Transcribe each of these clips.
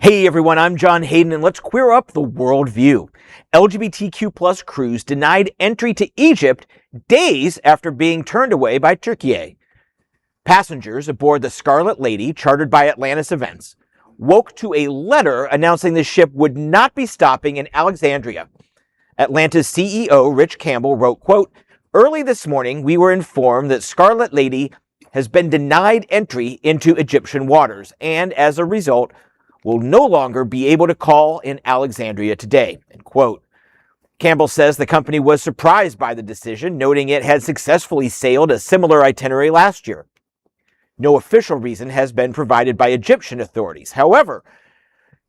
Hey everyone, I'm John Hayden, and let's queer up the world view. LGBTQ plus cruise denied entry to Egypt days after being turned away by Turkey. Passengers aboard the Scarlet Lady, chartered by Atlantis Events, woke to a letter announcing the ship would not be stopping in Alexandria. Atlantis CEO Rich Campbell wrote, quote, "Early this morning, we were informed that Scarlet Lady has been denied entry into Egyptian waters, and as a result, will no longer be able to call in Alexandria today," end quote. Campbell says the company was surprised by the decision, noting it had successfully sailed a similar itinerary last year. No official reason has been provided by Egyptian authorities. However,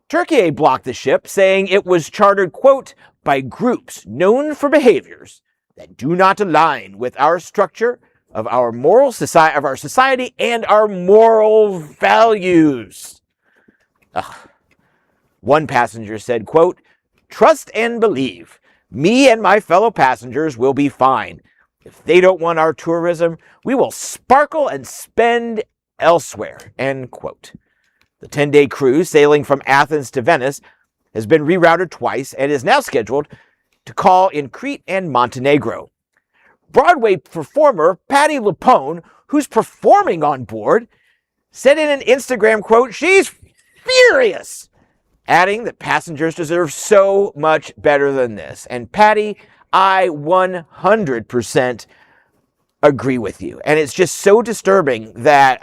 Turkey blocked the ship, saying it was chartered, quote, by groups known for behaviors that do not align with our structure of our society and our moral values. One passenger said, quote, "Trust and believe. Me and my fellow passengers will be fine. If they don't want our tourism, we will sparkle and spend elsewhere," end quote. The 10-day cruise sailing from Athens to Venice has been rerouted twice and is now scheduled to call in Crete and Montenegro. Broadway performer Patti LuPone, who's performing on board, said in an Instagram quote, "She's furious," adding that passengers deserve so much better than this. And Patty, I 100% agree with you. And it's just so disturbing that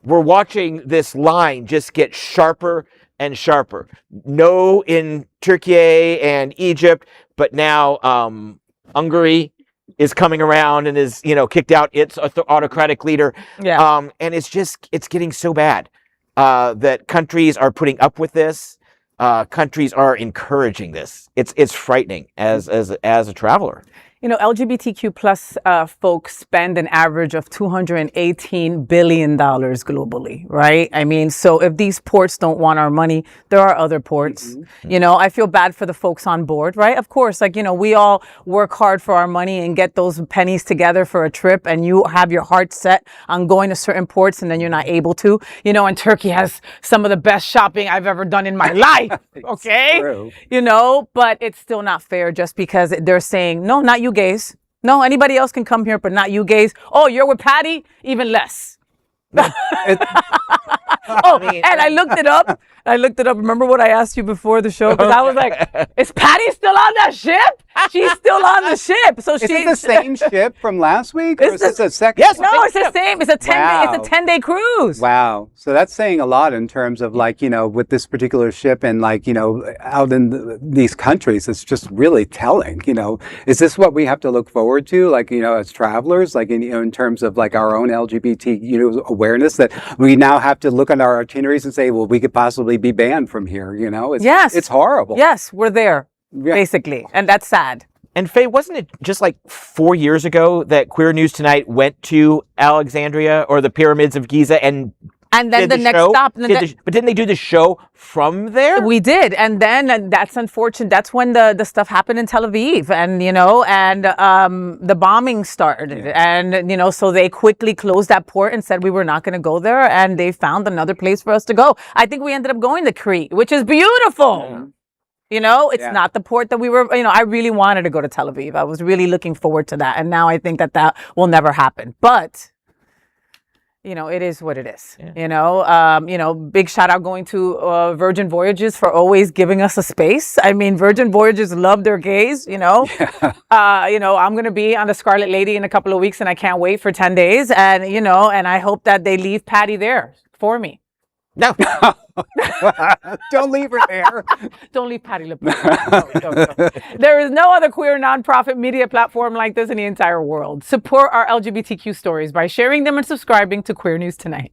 we're watching this line just get sharper and sharper. No in Turkey and Egypt, but now Hungary is coming around and is, kicked out its autocratic leader. Yeah. And it's getting so bad that countries are putting up with this. Countries are encouraging this. It's frightening as a traveler. LGBTQ plus folks spend an average of $218 billion globally, right? I mean, so if these ports don't want our money, there are other ports. Mm-hmm. I feel bad for the folks on board, right? Of course, we all work hard for our money and get those pennies together for a trip, and you have your heart set on going to certain ports and then you're not able to. And Turkey has some of the best shopping I've ever done in my life, okay? True. But it's still not fair just because they're saying, no, not you gays. No, anybody else can come here, but not you gays. Oh, you're with Patty? Even less. And I looked it up. Remember what I asked you before the show? Because I was like, is Patty still on that ship? She's still on the ship. So is it the same ship from last week? Or is this a second? Yes, no, it's the same. It's a 10-day cruise. Wow. So that's saying a lot in terms of with this particular ship and out in these countries. It's just really telling. Is this what we have to look forward to? As travelers, in terms of our own LGBT awareness, that we now have to look at our itineraries and say, well, we could possibly be banned from here. Yes, it's horrible. Yes, we're there. Yeah. Basically. And that's sad. And Faye, wasn't it just 4 years ago that Queer News Tonight went to Alexandria or the pyramids of Giza and then the next stop. But didn't they do the show from there? We did. And then that's unfortunate. That's when the stuff happened in Tel Aviv and the bombing started. Yeah. And, so they quickly closed that port and said we were not going to go there. And they found another place for us to go. I think we ended up going to Crete, which is beautiful. Yeah. It's not the port that we were, I really wanted to go to Tel Aviv. I was really looking forward to that. And now I think that will never happen. But, it is what it is. Yeah. Big shout out going to Virgin Voyages for always giving us a space. I mean, Virgin Voyages love their gays, Yeah. I'm going to be on the Scarlet Lady in a couple of weeks and I can't wait for 10 days. And, and I hope that they leave Patty there for me. No. Don't leave her there. Don't leave Patti LuPone. No. There is no other queer nonprofit media platform like this in the entire world. Support our LGBTQ stories by sharing them and subscribing to Queer News Tonight.